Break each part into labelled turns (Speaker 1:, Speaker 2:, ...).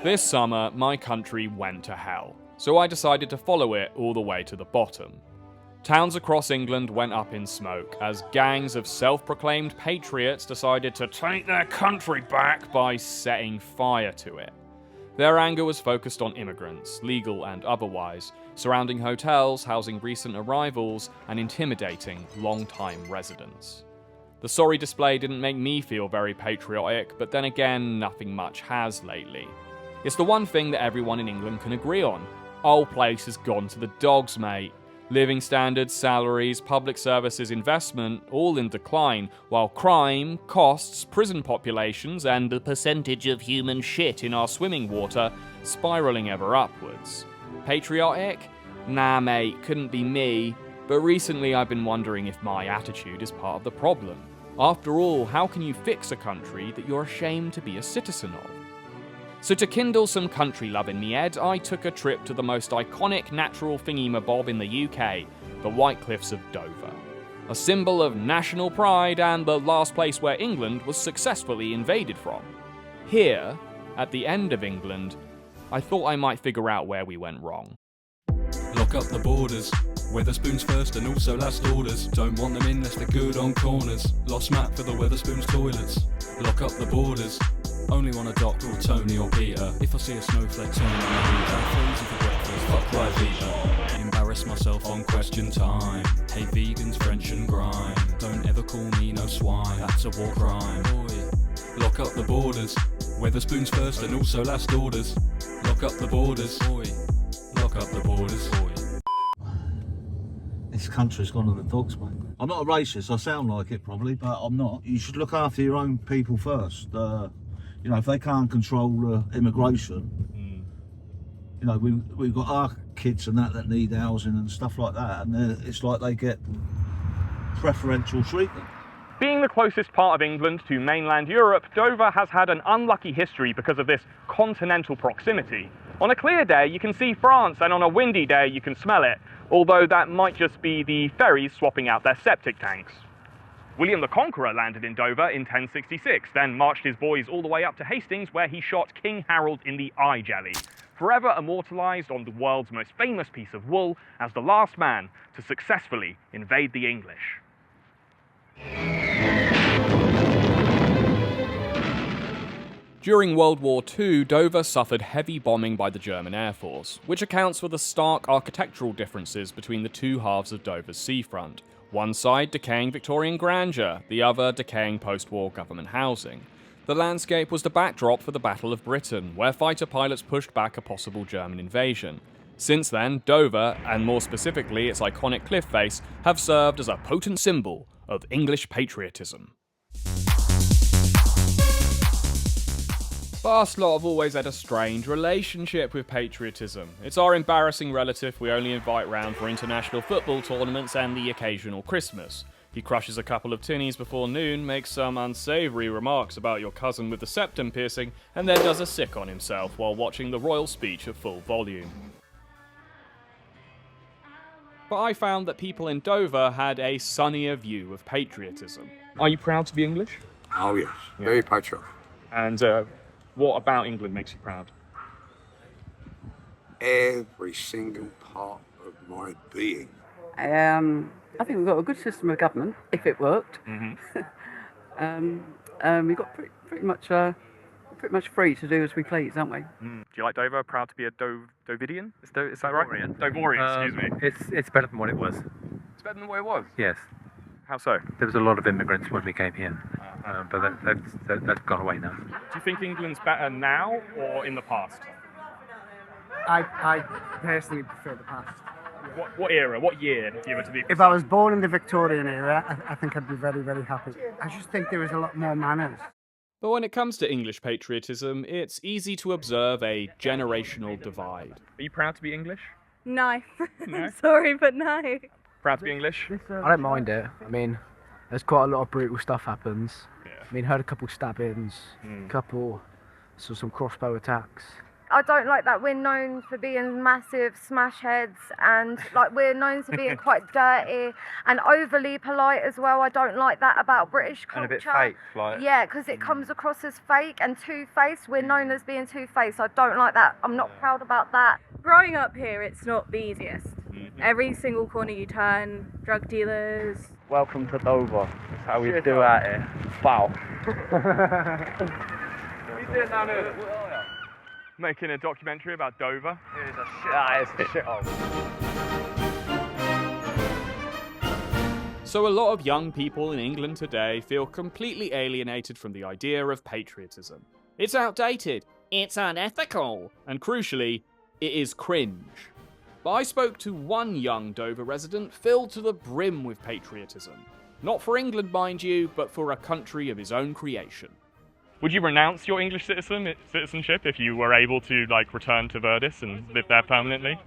Speaker 1: This summer, my country went to hell, so I decided to follow it all the way to the bottom. Towns across England went up in smoke as gangs of self-proclaimed patriots decided to take their country back by setting fire to it. Their anger was focused on immigrants, legal and otherwise, surrounding hotels, housing recent arrivals, and intimidating long-time residents. The sorry display didn't make me feel very patriotic, but then again, nothing much has lately. It's the one thing that everyone in England can agree on. Old place has gone to the dogs, mate. Living standards, salaries, public services, investment, all in decline, while crime, costs, prison populations, and the percentage of human shit in our swimming water spiralling ever upwards. Patriotic? Nah, mate, couldn't be me. But recently I've been wondering if my attitude is part of the problem. After all, how can you fix a country that you're ashamed to be a citizen of? So to kindle some country love in me, Ed, I took a trip to the most iconic natural thingy-mabob in the UK, the White Cliffs of Dover. A symbol of national pride and the last place where England was successfully invaded from. Here, at the end of England, I thought I might figure out where we went wrong.
Speaker 2: Lock up the borders, Weatherspoons first and also last orders. Don't want them in unless they're good on corners. Lost map for the Weatherspoons toilets. Lock up the borders, only want a doctor or Tony or Peter. If I see a snowflake turn on my heater, frozen for breakfast, fuck Rivita. Embarrass myself on question time. Hey vegans, French and grime. Don't ever call me no swine, that's a war crime. Boy. Lock up the borders, Weatherspoons first and also last orders. Lock up the borders, boy. Lock up the borders, boy.
Speaker 3: This country's gone to the dogs, mate. I'm not a racist, I sound like it probably, but I'm not. You should look after your own people first. You know, if they can't control immigration, you know, we've got our kids and that need housing and stuff like that, and it's like they get preferential treatment.
Speaker 1: Being the closest part of England to mainland Europe, Dover has had an unlucky history because of this continental proximity. On a clear day, you can see France, and on a windy day, you can smell it, although that might just be the ferries swapping out their septic tanks. William the Conqueror landed in Dover in 1066, then marched his boys all the way up to Hastings, where he shot King Harold in the eye jelly, forever immortalised on the world's most famous piece of wool as the last man to successfully invade the English. During World War II, Dover suffered heavy bombing by the German Air Force, which accounts for the stark architectural differences between the two halves of Dover's seafront. One side decaying Victorian grandeur, the other decaying post-war government housing. The landscape was the backdrop for the Battle of Britain, where fighter pilots pushed back a possible German invasion. Since then, Dover, and more specifically its iconic cliff face, have served as a potent symbol of English patriotism. Us lot have always had a strange relationship with patriotism. It's our embarrassing relative we only invite round for international football tournaments and the occasional Christmas. He crushes a couple of tinnies before noon, makes some unsavoury remarks about your cousin with the septum piercing, and then does a sick on himself while watching the royal speech at full volume. But I found that people in Dover had a sunnier view of patriotism. Are you proud to be English?
Speaker 4: Oh yes, very patriotic.
Speaker 1: And what about England makes you proud?
Speaker 4: Every single part of my being.
Speaker 5: I think we've got a good system of government, if it worked. We've got pretty much free to do as we please, aren't we?
Speaker 1: Do you like Dover? Proud to be a Dovidian? Is that right? Dovorian, excuse me.
Speaker 6: It's better than what it was.
Speaker 1: It's better than what it was?
Speaker 6: Yes.
Speaker 1: How so?
Speaker 6: There was a lot of immigrants when we came here, but that's gone away now.
Speaker 1: Do you think England's better now or in the past?
Speaker 7: I personally prefer the past.
Speaker 1: What era? What year, if you were to be?
Speaker 7: If I was born in the Victorian era, I think I'd be very, very happy. I just think there was a lot more manners.
Speaker 1: But when it comes to English patriotism, it's easy to observe a generational divide. Are you proud to be English?
Speaker 8: No.
Speaker 1: No?
Speaker 8: Sorry, but no.
Speaker 1: Proud to be English?
Speaker 9: I don't mind it. I mean, there's quite a lot of brutal stuff happens.
Speaker 1: Yeah.
Speaker 9: I mean, heard a couple stabbings, saw some crossbow attacks.
Speaker 8: I don't like that we're known for being massive smash heads, and like we're known to being quite dirty and overly polite as well. I don't like that about British culture.
Speaker 10: And a bit fake, like.
Speaker 8: Yeah, because it comes across as fake and two-faced. We're known as being two-faced. I don't like that. I'm not proud about that.
Speaker 11: Growing up here, it's not the easiest. Every single corner you turn, drug dealers.
Speaker 10: Welcome to Dover. That's how we do out here. Wow.
Speaker 1: Making a documentary about Dover.
Speaker 10: It's a shithole.
Speaker 1: So a lot of young people in England today feel completely alienated from the idea of patriotism. It's outdated, it's unethical, and crucially, it is cringe. But I spoke to one young Dover resident filled to the brim with patriotism. Not for England, mind you, but for a country of his own creation. Would you renounce your English citizenship if you were able to, like, return to Verdis and live there permanently?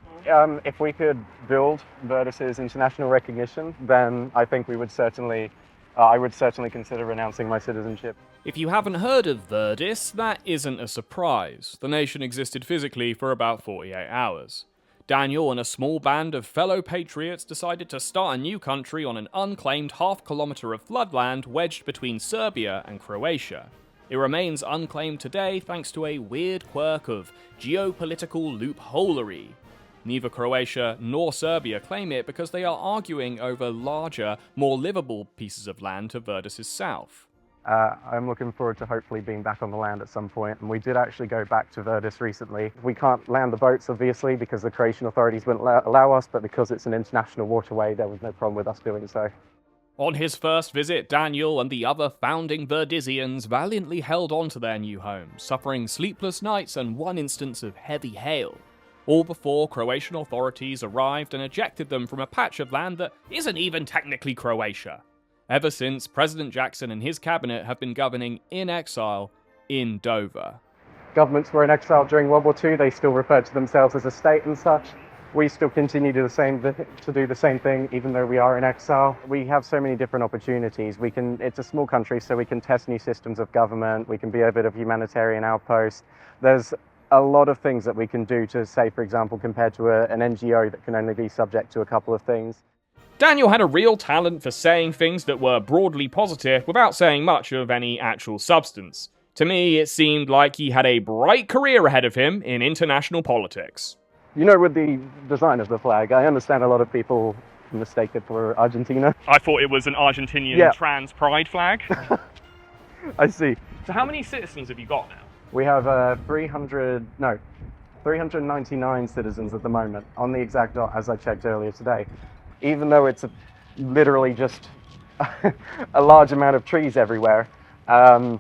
Speaker 12: If we could build Verdis's international recognition, then I think we would certainly, I would certainly consider renouncing my citizenship.
Speaker 1: If you haven't heard of Verdis, that isn't a surprise. The nation existed physically for about 48 hours. Daniel and a small band of fellow patriots decided to start a new country on an unclaimed half-kilometre of floodland wedged between Serbia and Croatia. It remains unclaimed today thanks to a weird quirk of geopolitical loopholery. Neither Croatia nor Serbia claim it because they are arguing over larger, more livable pieces of land to Verdis' south.
Speaker 12: I'm looking forward to hopefully being back on the land at some point, and we did actually go back to Verdis recently. We can't land the boats, obviously, because the Croatian authorities wouldn't allow us, but because it's an international waterway, there was no problem with us doing so.
Speaker 1: On his first visit, Daniel and the other founding Verdisians valiantly held on to their new home, suffering sleepless nights and one instance of heavy hail. All before Croatian authorities arrived and ejected them from a patch of land that isn't even technically Croatia. Ever since, President Jackson and his cabinet have been governing in exile in Dover.
Speaker 12: Governments were in exile during World War II, they still referred to themselves as a state and such. We still continue to do the same thing, even though we are in exile. We have so many different opportunities. It's a small country, so we can test new systems of government. We can be a bit of humanitarian outpost. There's a lot of things that we can do to, say, for example, compared to an NGO that can only be subject to a couple of things.
Speaker 1: Daniel had a real talent for saying things that were broadly positive without saying much of any actual substance. To me, it seemed like he had a bright career ahead of him in international politics.
Speaker 12: You know, with the design of the flag, I understand a lot of people mistake it for Argentina.
Speaker 1: I thought it was an Argentinian trans pride flag.
Speaker 12: I see.
Speaker 1: So how many citizens have you got now?
Speaker 12: We have 399 citizens at the moment, on the exact dot as I checked earlier today. Even though it's literally just a large amount of trees everywhere. Being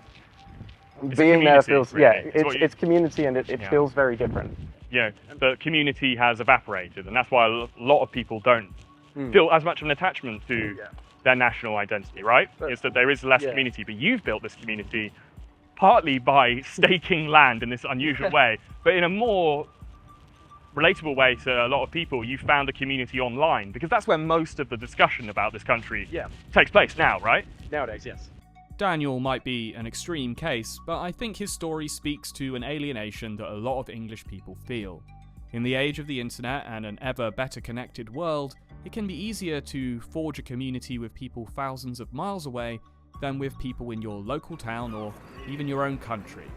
Speaker 12: there feels, really. It's community, and it feels very different.
Speaker 1: Yeah, the community has evaporated, and that's why a lot of people don't feel as much of an attachment to their national identity, right? It's that there is less community, but you've built this community partly by staking land in this unusual way, but in a more relatable way to a lot of people, you found a community online, because that's where most of the discussion about this country takes place now, right?
Speaker 12: Nowadays, yes.
Speaker 1: Daniel might be an extreme case, but I think his story speaks to an alienation that a lot of English people feel. In the age of the internet and an ever better connected world, it can be easier to forge a community with people thousands of miles away than with people in your local town or even your own country.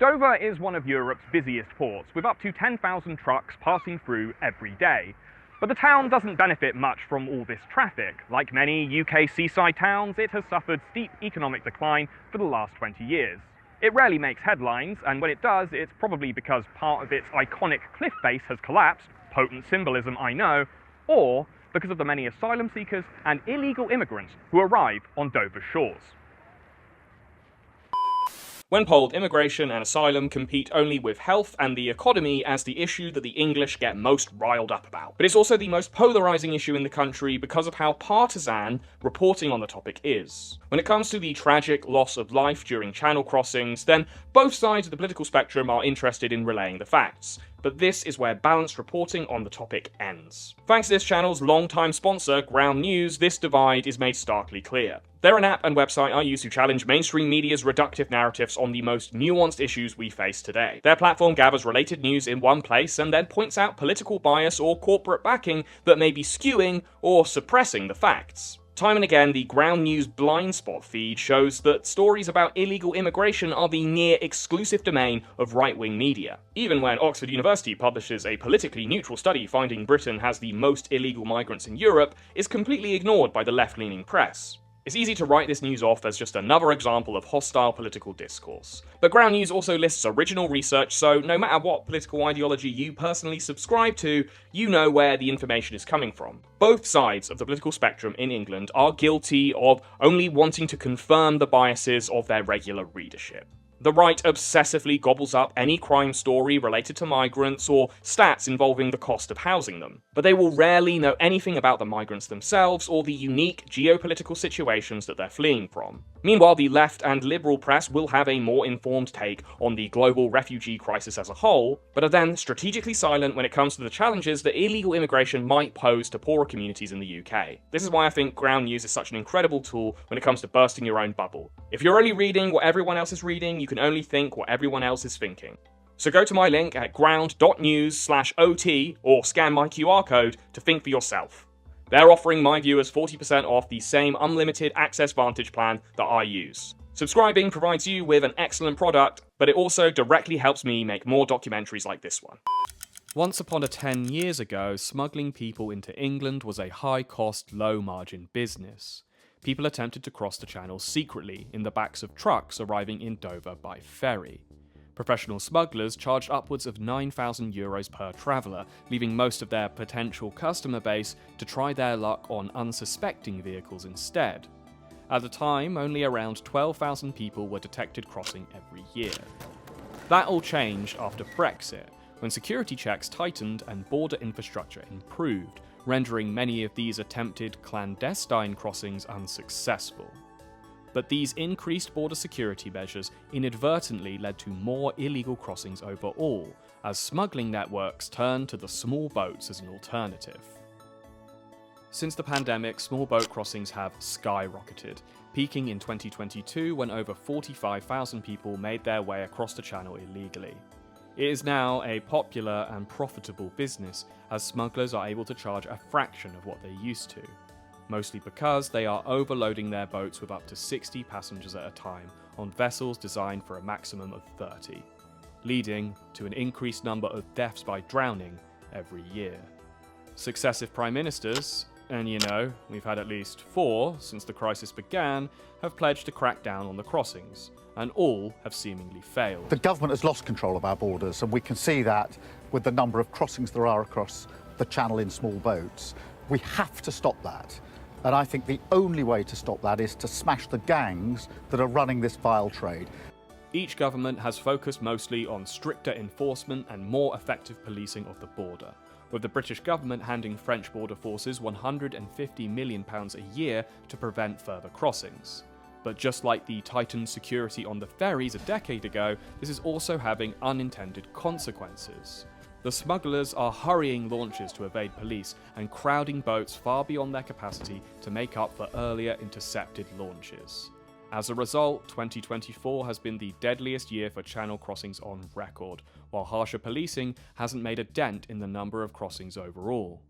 Speaker 1: Dover is one of Europe's busiest ports, with up to 10,000 trucks passing through every day. But the town doesn't benefit much from all this traffic. Like many UK seaside towns, it has suffered steep economic decline for the last 20 years. It rarely makes headlines, and when it does, it's probably because part of its iconic cliff face has collapsed, potent symbolism I know, or because of the many asylum seekers and illegal immigrants who arrive on Dover's shores. When polled, immigration and asylum compete only with health and the economy as the issue that the English get most riled up about. But it's also the most polarising issue in the country because of how partisan reporting on the topic is. When it comes to the tragic loss of life during channel crossings, then both sides of the political spectrum are interested in relaying the facts. but this is where balanced reporting on the topic ends. Thanks to this channel's long-time sponsor, Ground News, this divide is made starkly clear. They're an app and website I use to challenge mainstream media's reductive narratives on the most nuanced issues we face today. Their platform gathers related news in one place and then points out political bias or corporate backing that may be skewing or suppressing the facts. Time and again, the Ground News blind spot feed shows that stories about illegal immigration are the near-exclusive domain of right-wing media. Even when Oxford University publishes a politically neutral study finding Britain has the most illegal migrants in Europe, is completely ignored by the left-leaning press. It's easy to write this news off as just another example of hostile political discourse. But Ground News also lists original research, so no matter what political ideology you personally subscribe to, you know where the information is coming from. Both sides of the political spectrum in England are guilty of only wanting to confirm the biases of their regular readership. The right obsessively gobbles up any crime story related to migrants or stats involving the cost of housing them, but they will rarely know anything about the migrants themselves or the unique geopolitical situations that they're fleeing from. Meanwhile, the left and liberal press will have a more informed take on the global refugee crisis as a whole, but are then strategically silent when it comes to the challenges that illegal immigration might pose to poorer communities in the UK. This is why I think Ground News is such an incredible tool when it comes to bursting your own bubble. If you're only reading what everyone else is reading, you can only think what everyone else is thinking. So go to my link at ground.news/OT or scan my QR code to think for yourself. They're offering my viewers 40% off the same unlimited access Vantage plan that I use. Subscribing provides you with an excellent product, but it also directly helps me make more documentaries like this one.
Speaker 13: Once upon a 10 years ago, smuggling people into England was a high-cost, low-margin business. People attempted to cross the channel secretly in the backs of trucks arriving in Dover by ferry. Professional smugglers charged upwards of €9,000 per traveller, leaving most of their potential customer base to try their luck on unsuspecting vehicles instead. At the time, only around 12,000 people were detected crossing every year. That all changed after Brexit, when security checks tightened and border infrastructure improved, rendering many of these attempted clandestine crossings unsuccessful. But these increased border security measures inadvertently led to more illegal crossings overall, as smuggling networks turned to the small boats as an alternative. Since the pandemic, small boat crossings have skyrocketed, peaking in 2022 when over 45,000 people made their way across the channel illegally. It is now a popular and profitable business, as smugglers are able to charge a fraction of what they used to, mostly because they are overloading their boats with up to 60 passengers at a time on vessels designed for a maximum of 30, leading to an increased number of deaths by drowning every year. Successive prime ministers, and you know, we've had at least 4 since the crisis began, have pledged to crack down on the crossings, and all have seemingly failed.
Speaker 14: The government has lost control of our borders, and we can see that with the number of crossings there are across the channel in small boats. We have to stop that. And I think the only way to stop that is to smash the gangs that are running this vile trade.
Speaker 13: Each government has focused mostly on stricter enforcement and more effective policing of the border, with the British government handing French border forces £150 million a year to prevent further crossings. But just like the tightened security on the ferries a decade ago, this is also having unintended consequences. The smugglers are hurrying launches to evade police and crowding boats far beyond their capacity to make up for earlier intercepted launches. As a result, 2024 has been the deadliest year for channel crossings on record, while harsher policing hasn't made a dent in the number of crossings overall.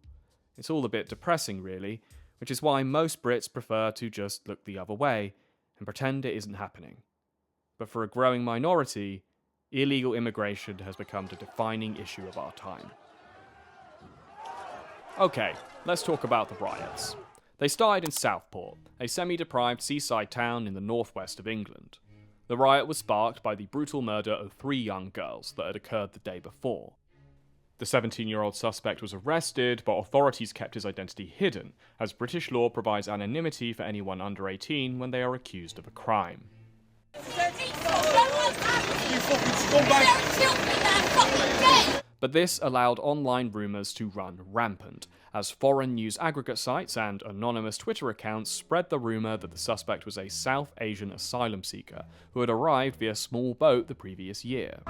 Speaker 13: It's all a bit depressing, really, which is why most Brits prefer to just look the other way and pretend it isn't happening. But for a growing minority, illegal immigration has become the defining issue of our time. Okay, let's talk about the riots. They started in Southport, a semi-deprived seaside town in the northwest of England. The riot was sparked by the brutal murder of 3 young girls that had occurred the day before. The 17-year-old suspect was arrested, but authorities kept his identity hidden, as British law provides anonymity for anyone under 18 when they are accused of a crime. But this allowed online rumours to run rampant, as foreign news aggregate sites and anonymous Twitter accounts spread the rumour that the suspect was a South Asian asylum seeker who had arrived via small boat the previous year.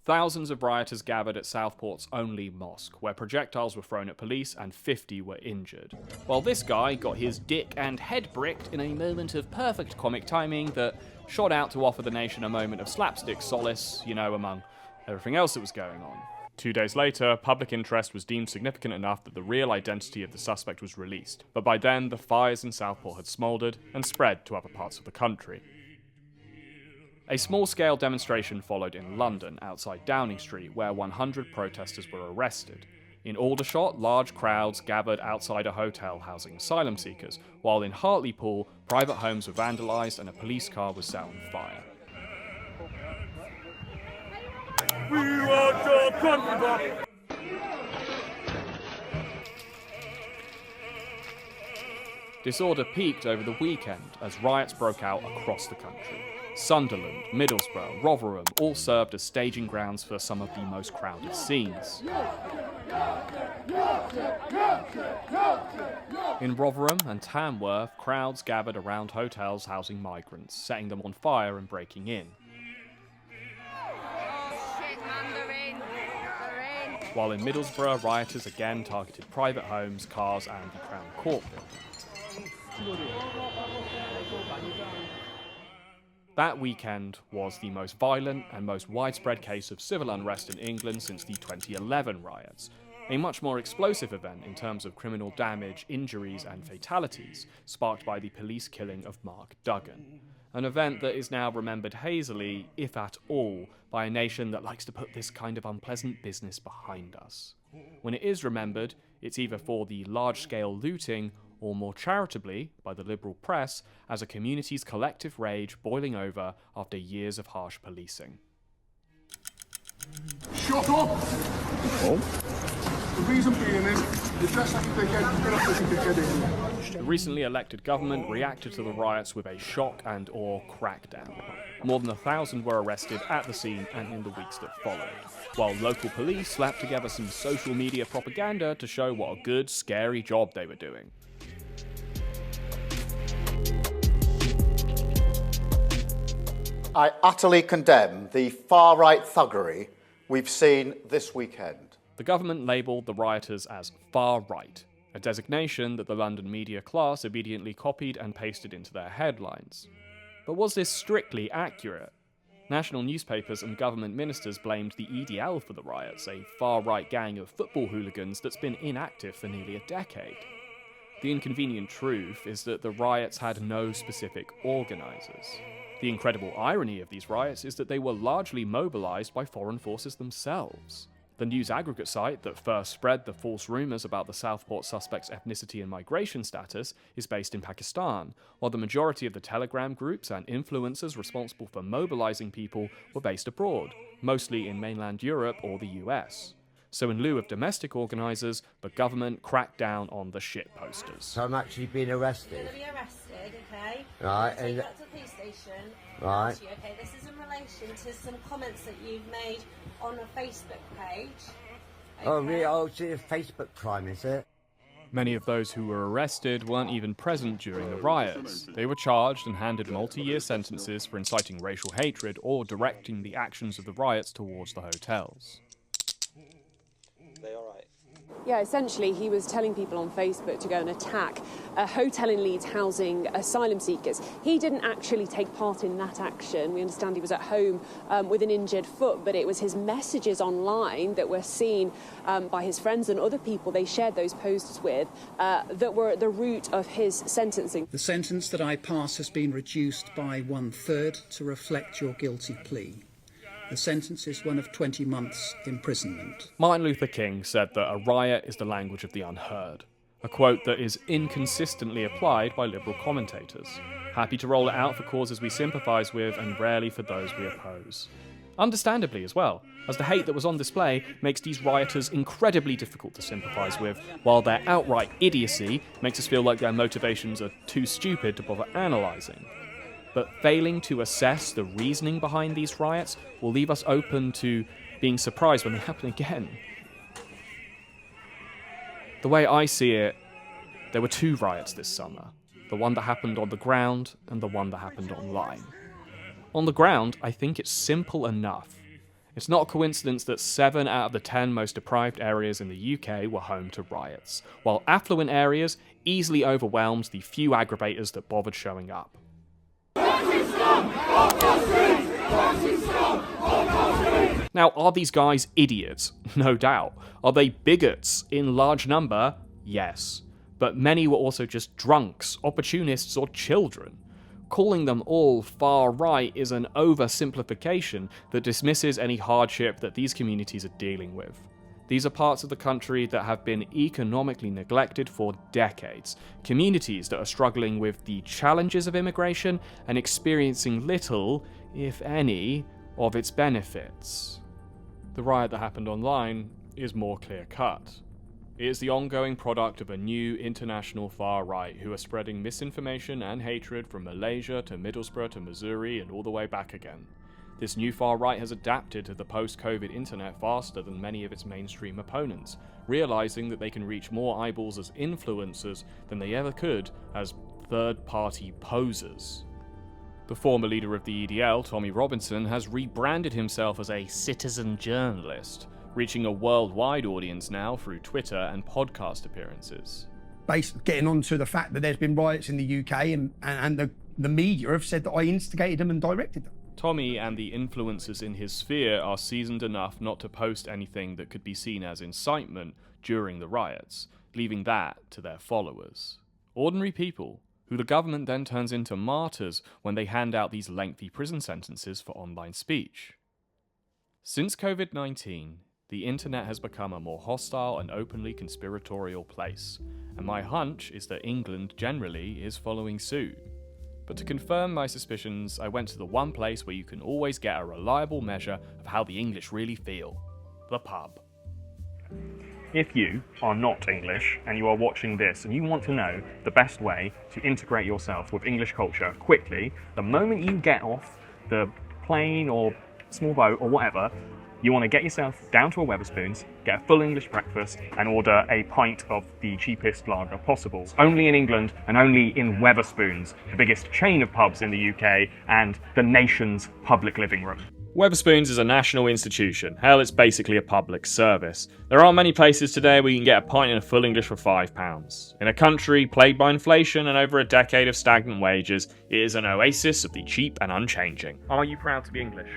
Speaker 1: Thousands of rioters gathered at Southport's only mosque, where projectiles were thrown at police and 50 were injured. While this guy got his dick and head bricked in a moment of perfect comic timing that shot out to offer the nation a moment of slapstick solace, among everything else that was going on. 2 days later, public interest was deemed significant enough that the real identity of the suspect was released, but by then the fires in Southport had smouldered and spread to other parts of the country. A small-scale demonstration followed in London, outside Downing Street, where 100 protesters were arrested. In Aldershot, large crowds gathered outside a hotel housing asylum seekers, while in Hartlepool, private homes were vandalised and a police car was set on fire. We want your country back! Disorder peaked over the weekend as riots broke out across the country. Sunderland, Middlesbrough, Rotherham all served as staging grounds for some of the most crowded scenes. In Rotherham and Tamworth, crowds gathered around hotels housing migrants, setting them on fire and breaking in. While in Middlesbrough, rioters again targeted private homes, cars and the Crown Court building. That weekend was the most violent and most widespread case of civil unrest in England since the 2011 riots, a much more explosive event in terms of criminal damage, injuries and fatalities, sparked by the police killing of Mark Duggan. An event that is now remembered hazily, if at all, by a nation that likes to put this kind of unpleasant business behind us. When it is remembered, it's either for the large-scale looting or more charitably, by the liberal press, as a community's collective rage boiling over after years of harsh policing.
Speaker 15: Shut up! Oh. The reason being is, you dress like a dickhead, you're not like a dickhead anymore.
Speaker 1: The recently elected government reacted to the riots with a shock-and-awe crackdown. More than 1,000 were arrested at the scene and in the weeks that followed, while local police slapped together some social media propaganda to show what a good, scary job they were doing.
Speaker 14: I utterly condemn the far-right thuggery we've seen this weekend.
Speaker 1: The government labelled the rioters as far-right, a designation that the London media class obediently copied and pasted into their headlines. But was this strictly accurate? National newspapers and government ministers blamed the EDL for the riots, a far-right gang of football hooligans that's been inactive for nearly a decade. The inconvenient truth is that the riots had no specific organisers. The incredible irony of these riots is that they were largely mobilised by foreign forces themselves. The news aggregate site that first spread the false rumours about the Southport suspect's ethnicity and migration status is based in Pakistan, while the majority of the Telegram groups and influencers responsible for mobilising people were based abroad, mostly in mainland Europe or the US. So in lieu of domestic organisers, the government cracked down on the shit posters.
Speaker 16: So I'm actually being arrested.
Speaker 17: You're going to be arrested, okay?
Speaker 16: Right.
Speaker 17: Take you up to the police station.
Speaker 16: Right.
Speaker 17: Okay, this is in relation to some comments that you've made on a Facebook page. Okay.
Speaker 16: Oh, really? Oh, it's a Facebook crime, is it?
Speaker 1: Many of those who were arrested weren't even present during the riots. They were charged and handed multi-year sentences for inciting racial hatred or directing the actions of the riots towards the hotels.
Speaker 18: Yeah, essentially he was telling people on Facebook to go and attack a hotel in Leeds housing asylum seekers. He didn't actually take part in that action. We understand he was at home with an injured foot, but it was his messages online that were seen by his friends and other people they shared those posts with that were at the root of his sentencing.
Speaker 19: The sentence that I pass has been reduced by 1/3 to reflect your guilty plea. The sentence is one of 20 months' imprisonment.
Speaker 1: Martin Luther King said that a riot is the language of the unheard, a quote that is inconsistently applied by liberal commentators, happy to roll it out for causes we sympathise with and rarely for those we oppose. Understandably as well, as the hate that was on display makes these rioters incredibly difficult to sympathise with, while their outright idiocy makes us feel like their motivations are too stupid to bother analysing. But failing to assess the reasoning behind these riots will leave us open to being surprised when they happen again. The way I see it, there were two riots this summer. The one that happened on the ground and the one that happened online. On the ground, I think it's simple enough.
Speaker 13: It's not a coincidence that 7 out of the 10 most deprived areas in the UK were home to riots, while affluent areas easily overwhelmed the few aggravators that bothered showing up. Now, are these guys idiots? No doubt. Are they bigots in large number? Yes. But many were also just drunks, opportunists, or children. Calling them all far right is an oversimplification that dismisses any hardship that these communities are dealing with. These are parts of the country that have been economically neglected for decades, communities that are struggling with the challenges of immigration and experiencing little, if any, of its benefits. The riot that happened online is more clear-cut. It is the ongoing product of a new international far right who are spreading misinformation and hatred from Malaysia to Middlesbrough to Missouri and all the way back again. This new far right has adapted to the post-COVID internet faster than many of its mainstream opponents, realizing that they can reach more eyeballs as influencers than they ever could as third-party posers. The former leader of the EDL, Tommy Robinson, has rebranded himself as a citizen journalist, reaching a worldwide audience now through Twitter and podcast appearances.
Speaker 20: Basically getting onto the fact that there's been riots in the UK and the media have said that I instigated them and directed them.
Speaker 13: Tommy and the influencers in his sphere are seasoned enough not to post anything that could be seen as incitement during the riots, leaving that to their followers. Ordinary people, who the government then turns into martyrs when they hand out these lengthy prison sentences for online speech. Since COVID-19, the internet has become a more hostile and openly conspiratorial place, and my hunch is that England generally is following suit. But to confirm my suspicions, I went to the one place where you can always get a reliable measure of how the English really feel: the pub.
Speaker 21: If you are not English and you are watching this and you want to know the best way to integrate yourself with English culture quickly, the moment you get off the plane or small boat or whatever, you want to get yourself down to a Wetherspoons, get a full English breakfast and order a pint of the cheapest lager possible. Only in England and only in Wetherspoons, the biggest chain of pubs in the UK and the nation's public living room.
Speaker 13: Wetherspoons is a national institution. Hell, it's basically a public service. There aren't many places today where you can get a pint in a full English for £5. In a country plagued by inflation and over a decade of stagnant wages, it is an oasis of the cheap and unchanging.
Speaker 21: Are you proud to be English?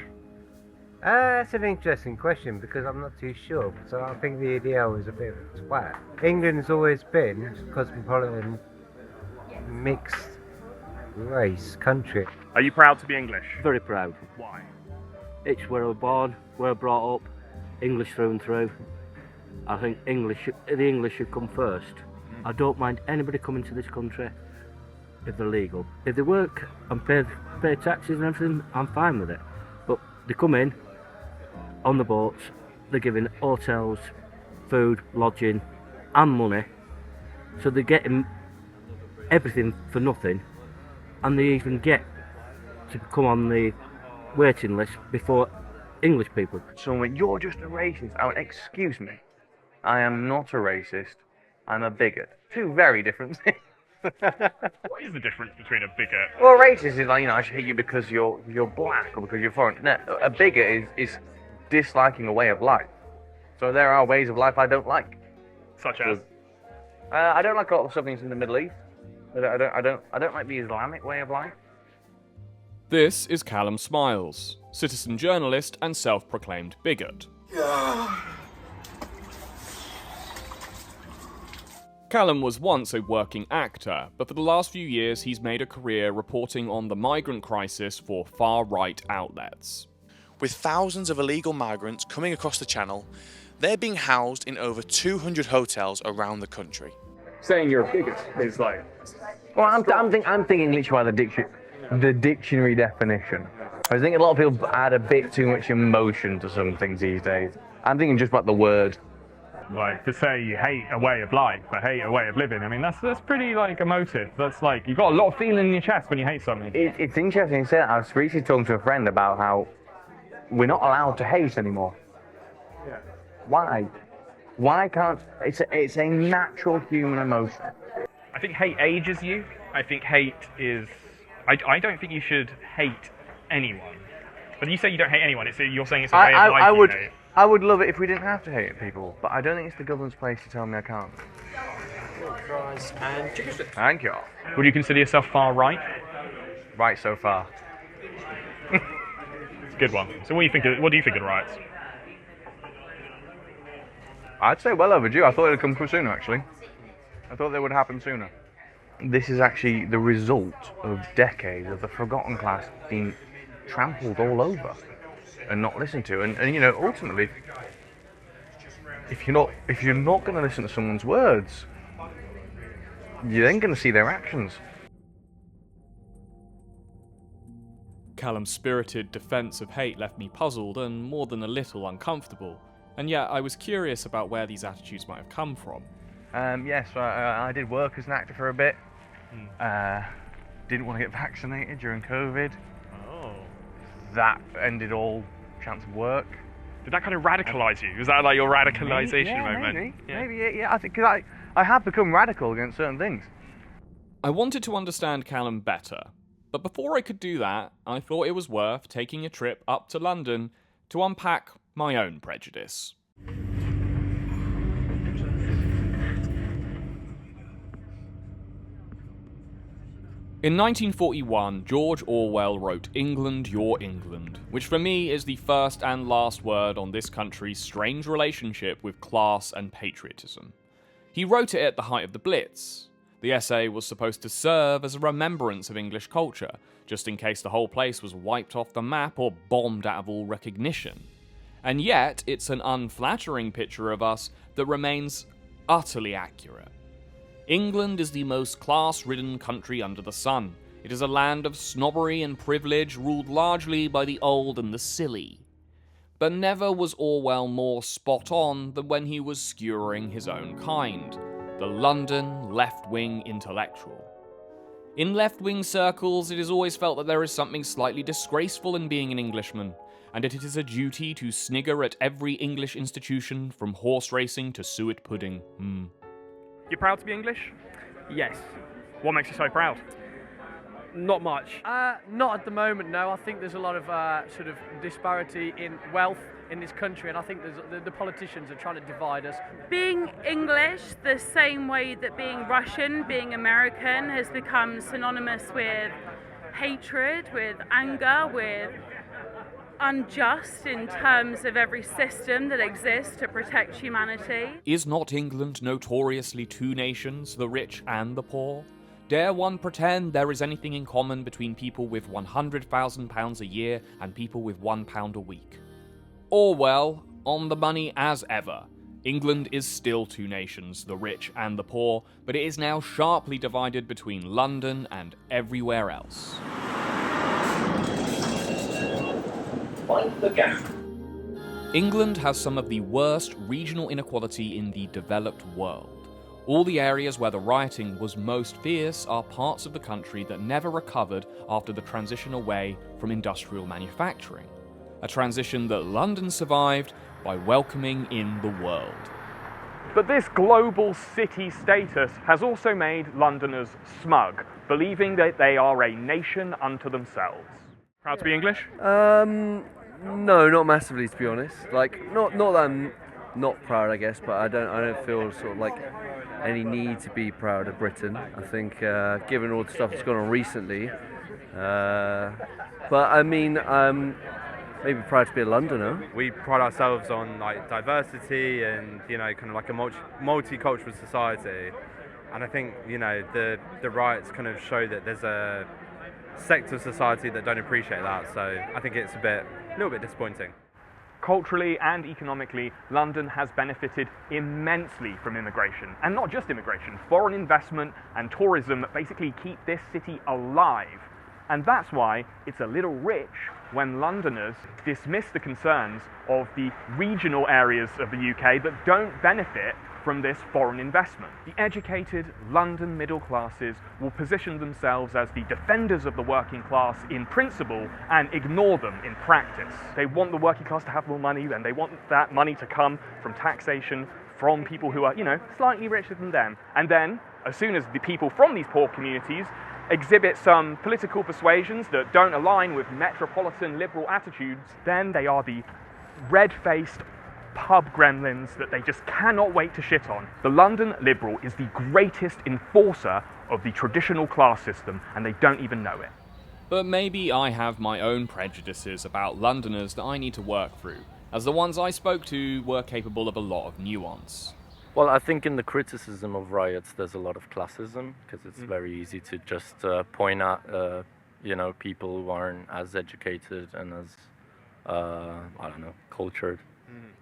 Speaker 10: That's an interesting question because I'm not too sure. So I think the EDL is a bit of a twat. England's always been a cosmopolitan, mixed race country.
Speaker 21: Are you proud to be English?
Speaker 22: Very proud.
Speaker 21: Why?
Speaker 22: It's where I was born, where I brought up, English through and through. I think the English should come first. I don't mind anybody coming to this country if they're legal. If they work and pay taxes and everything, I'm fine with it. But they come in on the boats, they're giving hotels, food, lodging and money. So they're getting everything for nothing, and they even get to come on the waiting list before English people.
Speaker 10: So you're just a racist. Oh, excuse me. I am not a racist. I'm a bigot. Two very different things.
Speaker 21: What is the difference between a bigot?
Speaker 10: Well, racist is like, I should hate you because you're black or because you're foreign. No, a bigot is disliking a way of life. So there are ways of life I don't like.
Speaker 21: Such as?
Speaker 10: I don't like a lot of stuff in the Middle East. I don't like the Islamic way of life.
Speaker 13: This is Callum Smiles, citizen journalist and self-proclaimed bigot. Callum was once a working actor, but for the last few years he's made a career reporting on the migrant crisis for far-right outlets.
Speaker 23: With thousands of illegal migrants coming across the channel, they're being housed in over 200 hotels around the country.
Speaker 21: Saying you're a bigot is like...
Speaker 10: Well, I'm thinking English by the dictionary definition. I was thinking a lot of people add a bit too much emotion to some things these days. I'm thinking just about the word.
Speaker 21: Like, to say you hate a way of life, but hate a way of living, I mean, that's pretty, emotive. That's like, you've got a lot of feeling in your chest when you hate something.
Speaker 10: It's interesting you say that. I was recently talking to a friend about how we're not allowed to hate anymore.
Speaker 21: Yeah.
Speaker 10: Why? Why can't... It's a natural human emotion.
Speaker 21: I think hate ages you. I think hate is... I don't think you should hate anyone. But you say you don't hate anyone. You're saying it's a way of life you hate.
Speaker 2: I would love it if we didn't have to hate people, but I don't think it's the government's place to tell me I can't.
Speaker 3: Fries and chicken strips.
Speaker 2: Thank you.
Speaker 21: Would you consider yourself far right?
Speaker 2: Right so far.
Speaker 21: It's a good one. So what do you think of the riots?
Speaker 2: I'd say well overdue. I thought it would come sooner, actually. I thought they would happen sooner. This is actually the result of decades of the forgotten class being trampled all over and not listened to. And you know, ultimately, if you're not going to listen to someone's words, you're then going to see their actions.
Speaker 1: Callum's spirited defence of hate left me puzzled and more than a little uncomfortable, and yet I was curious about where these attitudes might have come from.
Speaker 2: Yes, I did work as an actor for a bit. Didn't want to get vaccinated during COVID.
Speaker 21: Oh.
Speaker 2: That ended all chance of work.
Speaker 21: Did that kind of radicalise you? Was that like your radicalisation moment?
Speaker 2: Maybe, yeah. I think cause I have become radical against certain things.
Speaker 1: I wanted to understand Callum better, but before I could do that, I thought it was worth taking a trip up to London to unpack my own prejudice. In 1941, George Orwell wrote England, Your England, which for me is the first and last word on this country's strange relationship with class and patriotism. He wrote it at the height of the Blitz. The essay was supposed to serve as a remembrance of English culture, just in case the whole place was wiped off the map or bombed out of all recognition. And yet, it's an unflattering picture of us that remains utterly accurate. England is the most class-ridden country under the sun. It is a land of snobbery and privilege ruled largely by the old and the silly. But never was Orwell more spot on than when he was skewering his own kind, the London left-wing intellectual. In left-wing circles, it is always felt that there is something slightly disgraceful in being an Englishman, and that it is a duty to snigger at every English institution from horse racing to suet pudding.
Speaker 21: You're proud to be English?
Speaker 3: Yes.
Speaker 21: What makes you so proud?
Speaker 3: Not much. Not at the moment, no. I think there's a lot of sort of disparity in wealth in this country, and I think the politicians are trying to divide us.
Speaker 4: Being English, the same way that being Russian, being American, has become synonymous with hatred, with anger, with unjust in terms of every system that exists to protect humanity.
Speaker 1: Is not England notoriously two nations, the rich and the poor? Dare one pretend there is anything in common between people with £100,000 a year and people with £1 a week? Orwell, on the money as ever. England is still two nations, the rich and the poor, but it is now sharply divided between London and everywhere else.
Speaker 3: Find the gap.
Speaker 1: England has some of the worst regional inequality in the developed world. All the areas where the rioting was most fierce are parts of the country that never recovered after the transition away from industrial manufacturing. A transition that London survived by welcoming in the world.
Speaker 21: But this global city status has also made Londoners smug, believing that they are a nation unto themselves. Proud to be English?
Speaker 24: No, not massively, to be honest. Like, not that I'm not proud, I guess, but I don't feel sort of like any need to be proud of Britain. I think, given all the stuff that's gone on recently, but I mean, maybe proud to be a Londoner.
Speaker 2: We pride ourselves on like diversity and kind of like a multicultural society, and I think the riots kind of show that there's a sector of society that don't appreciate that. So I think it's a little bit disappointing.
Speaker 21: Culturally and economically, London has benefited immensely from immigration. And not just immigration, foreign investment and tourism basically keep this city alive. And that's why it's a little rich when Londoners dismiss the concerns of the regional areas of the UK that don't benefit from this foreign investment. The educated London middle classes will position themselves as the defenders of the working class in principle and ignore them in practice. They want the working class to have more money, and they want that money to come from taxation from people who are, slightly richer than them. And then, as soon as the people from these poor communities
Speaker 1: exhibit some political persuasions that don't align with metropolitan liberal attitudes, then they are the red-faced pub gremlins that they just cannot wait to shit on. The London Liberal is the greatest enforcer of the traditional class system, and they don't even know it. But maybe I have my own prejudices about Londoners that I need to work through, as the ones I spoke to were capable of a lot of nuance.
Speaker 5: Well, I think in the criticism of riots, there's a lot of classism, because it's very easy to just point at, people who aren't as educated and as, cultured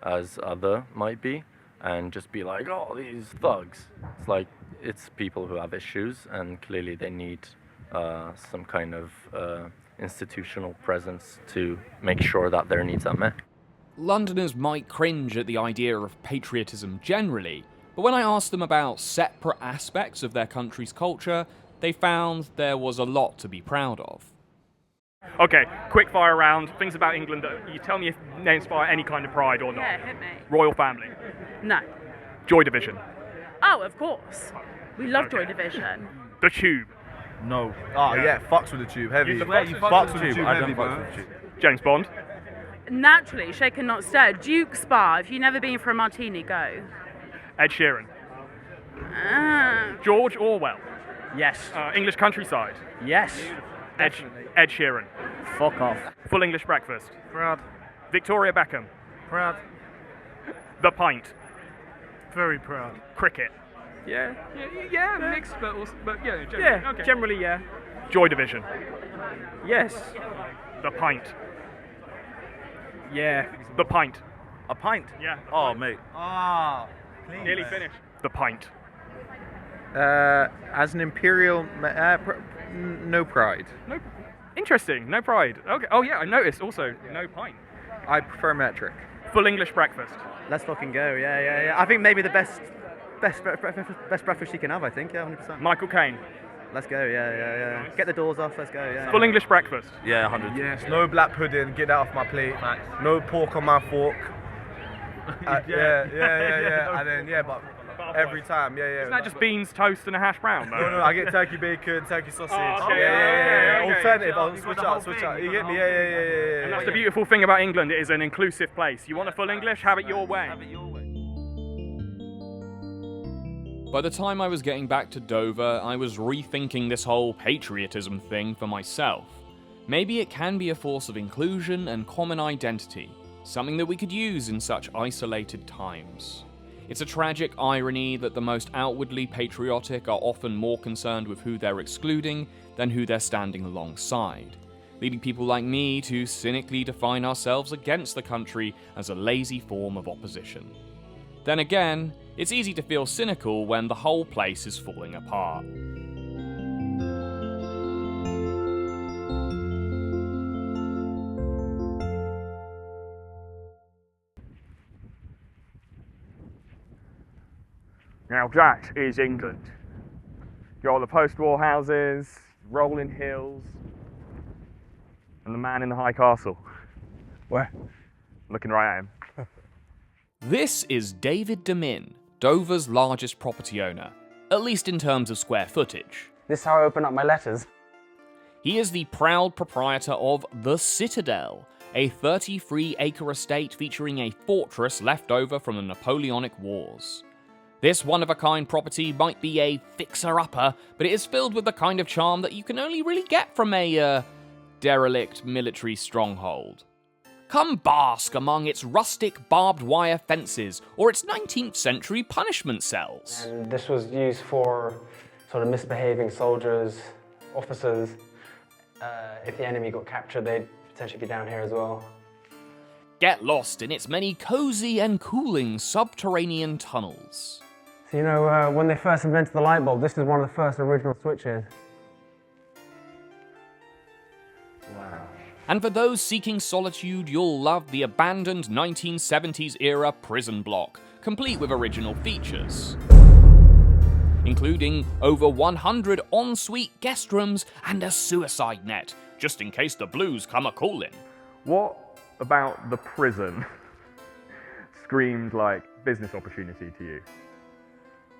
Speaker 5: as other might be, and just be like, oh, these thugs. It's like, it's people who have issues, and clearly they need some kind of institutional presence to make sure that their needs are met.
Speaker 1: Londoners might cringe at the idea of patriotism generally, but when I asked them about separate aspects of their country's culture, they found there was a lot to be proud of. Okay, quick fire round. Things about England that you tell me if they inspire any kind of pride or not.
Speaker 4: Yeah, hit me.
Speaker 1: Royal family.
Speaker 4: No.
Speaker 1: Joy Division.
Speaker 4: Oh, of course. We love Joy Division.
Speaker 1: The Tube.
Speaker 6: No. Oh, yeah, fucks with the Tube, heavy.
Speaker 1: You
Speaker 6: fucks with the Tube, heavy, man.
Speaker 1: James Bond.
Speaker 4: Naturally, shaken not stirred. Duke's Bar. If you've never been for a martini, go.
Speaker 1: Ed Sheeran. George Orwell.
Speaker 3: Yes.
Speaker 1: English Countryside.
Speaker 3: Yes.
Speaker 1: Ed Sheeran.
Speaker 3: Fuck off.
Speaker 1: Full English Breakfast.
Speaker 6: Proud.
Speaker 1: Victoria Beckham.
Speaker 6: Proud.
Speaker 1: The Pint.
Speaker 6: Very proud.
Speaker 1: Cricket.
Speaker 3: Yeah,
Speaker 1: mixed, but yeah, generally.
Speaker 3: Yeah,
Speaker 1: Okay.
Speaker 3: generally, yeah.
Speaker 1: Joy Division.
Speaker 3: Yes.
Speaker 1: The Pint.
Speaker 3: Yeah.
Speaker 1: The Pint.
Speaker 6: A pint?
Speaker 1: Yeah.
Speaker 6: Oh, mate. Ah, please.
Speaker 1: Nearly finished. The Pint.
Speaker 7: As an imperial, no pride.
Speaker 1: No. Interesting. No pride. Okay. Oh yeah, I noticed also no pint.
Speaker 7: I prefer metric.
Speaker 1: Full English breakfast.
Speaker 9: Let's fucking go. Yeah. I think maybe the best breakfast you can have. I think. Yeah, 100%.
Speaker 1: Michael Caine.
Speaker 9: Let's go. Yeah. Get the doors off. Let's go. Yeah.
Speaker 1: Full English breakfast.
Speaker 6: Yeah, 100.
Speaker 7: Yes. No black pudding. Get that off my plate. No pork on my fork. Yeah. And then but every time, yeah.
Speaker 1: Isn't that just beans, toast, and a hash brown? Though?
Speaker 7: No. I get turkey bacon, turkey sausage.
Speaker 1: Oh, okay,
Speaker 7: yeah.
Speaker 1: okay.
Speaker 7: Alternative. I'll switch out. You get me? Yeah.
Speaker 1: And that's the beautiful thing about England. It is an inclusive place. You want a full English? Have it your way. By the time I was getting back to Dover, I was rethinking this whole patriotism thing for myself. Maybe it can be a force of inclusion and common identity, something that we could use in such isolated times. It's a tragic irony that the most outwardly patriotic are often more concerned with who they're excluding than who they're standing alongside, leading people like me to cynically define ourselves against the country as a lazy form of opposition. Then again, it's easy to feel cynical when the whole place is falling apart. Now that is England. You've got the post-war houses, rolling hills, and the man in the high castle. Where? Looking right at him. This is David Demin, Dover's largest property owner, at least in terms of square footage.
Speaker 12: This is how I open up my letters.
Speaker 1: He is the proud proprietor of the Citadel, a 33-acre estate featuring a fortress left over from the Napoleonic Wars. This one-of-a-kind property might be a fixer-upper, but it is filled with the kind of charm that you can only really get from a, derelict military stronghold. Come bask among its rustic barbed wire fences or its 19th century punishment cells.
Speaker 12: And this was used for sort of misbehaving soldiers, officers. If the enemy got captured, they'd potentially be down here as well.
Speaker 1: Get lost in its many cozy and cooling subterranean tunnels.
Speaker 12: So when they first invented the light bulb, this is one of the first original switches.
Speaker 1: Wow. And for those seeking solitude, you'll love the abandoned 1970s-era prison block, complete with original features, including over 100 ensuite guest rooms and a suicide net, just in case the blues come a-callin'. What about the prison screamed like business opportunity to you?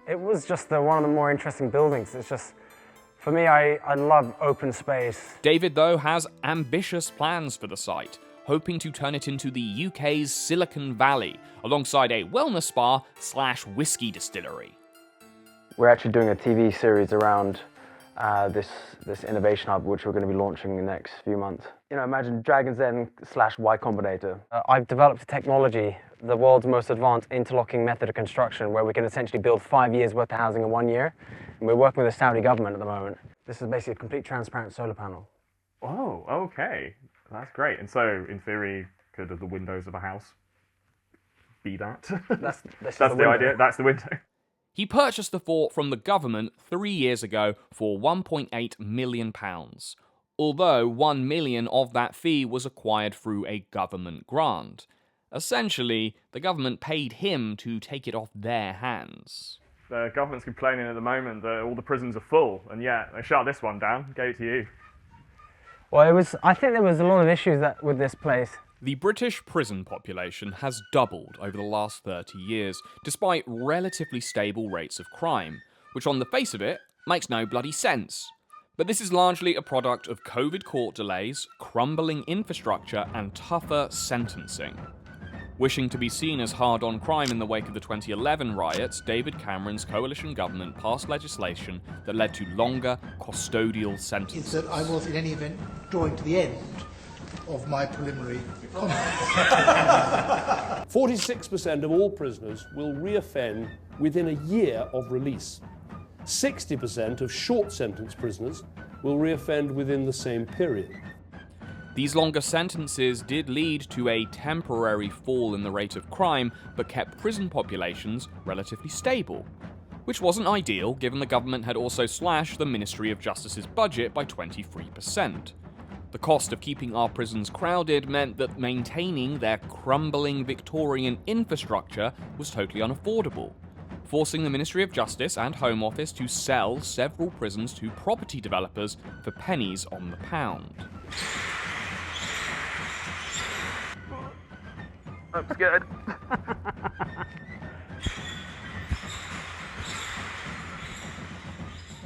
Speaker 12: It was just one of the more interesting buildings. It's just
Speaker 8: For me, I love open space.
Speaker 1: David, though, has ambitious plans for the site, hoping to turn it into the UK's Silicon Valley, alongside a wellness spa / whiskey distillery.
Speaker 11: We're actually doing a TV series around this innovation hub, which we're going to be launching in the next few months. You know, imagine Dragon's Den / Y Combinator. I've developed a technology, the world's most advanced interlocking method of construction, where we can essentially build 5 years worth of housing in 1 year. And we're working with the Saudi government at the moment. This is basically a complete transparent solar panel.
Speaker 21: Oh, okay. That's great. And so, in theory, could the windows of a house be that?
Speaker 8: That's
Speaker 21: the idea. That's the window.
Speaker 1: He purchased the fort from the government 3 years ago for £1.8 million, although £1 million of that fee was acquired through a government grant. Essentially, the government paid him to take it off their hands.
Speaker 21: The government's complaining at the moment that all the prisons are full, and yet they shut this one down. Gave it to you.
Speaker 8: Well, I think there was a lot of issues with this place.
Speaker 1: The British prison population has doubled over the last 30 years, despite relatively stable rates of crime, which on the face of it makes no bloody sense. But this is largely a product of COVID court delays, crumbling infrastructure, and tougher sentencing. Wishing to be seen as hard on crime in the wake of the 2011 riots, David Cameron's coalition government passed legislation that led to longer custodial sentences.
Speaker 14: Is that I was, in any event, drawing to the end of my preliminary comments.
Speaker 15: 46% of all prisoners will reoffend within a year of release. 60% of short sentence prisoners will reoffend within the same period.
Speaker 1: These longer sentences did lead to a temporary fall in the rate of crime, but kept prison populations relatively stable, which wasn't ideal given the government had also slashed the Ministry of Justice's budget by 23%. The cost of keeping our prisons crowded meant that maintaining their crumbling Victorian infrastructure was totally unaffordable, forcing the Ministry of Justice and Home Office to sell several prisons to property developers for pennies on the pound.
Speaker 2: I'm scared.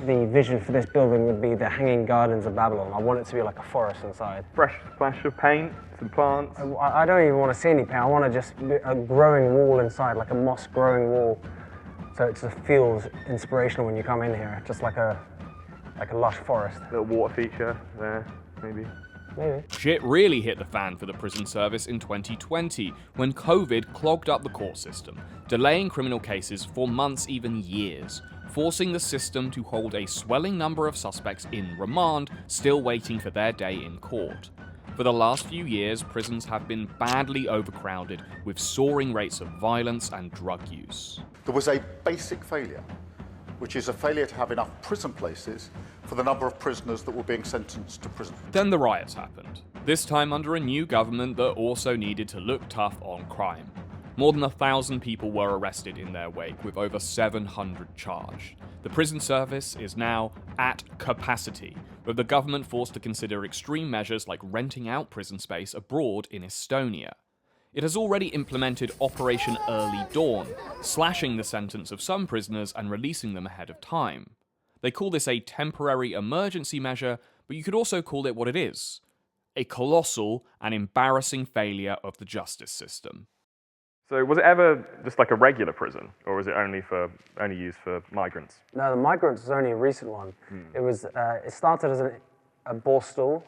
Speaker 8: The vision for this building would be the Hanging Gardens of Babylon. I want it to be like a forest inside.
Speaker 21: Fresh splash of paint, some plants.
Speaker 8: I don't even want to see any paint. I want to just a growing wall inside, like a moss growing wall. So it just feels inspirational when you come in here, just like a lush forest.
Speaker 21: Little water feature there, maybe.
Speaker 8: Maybe.
Speaker 1: Shit really hit the fan for the prison service in 2020, when COVID clogged up the court system, delaying criminal cases for months, even years, forcing the system to hold a swelling number of suspects in remand, still waiting for their day in court. For the last few years, prisons have been badly overcrowded, with soaring rates of violence and drug use.
Speaker 25: There was a basic failure, which is a failure to have enough prison places for the number of prisoners that were being sentenced to prison.
Speaker 1: Then the riots happened, this time under a new government that also needed to look tough on crime. More than 1,000 people were arrested in their wake, with over 700 charged. The prison service is now at capacity, with the government forced to consider extreme measures like renting out prison space abroad in Estonia. It has already implemented Operation Early Dawn, slashing the sentence of some prisoners and releasing them ahead of time. They call this a temporary emergency measure, but you could also call it what it is: a colossal and embarrassing failure of the justice system.
Speaker 21: So was it ever just like a regular prison, or was it only used for migrants?
Speaker 8: No, the migrants was only a recent one. It started as a Borstal,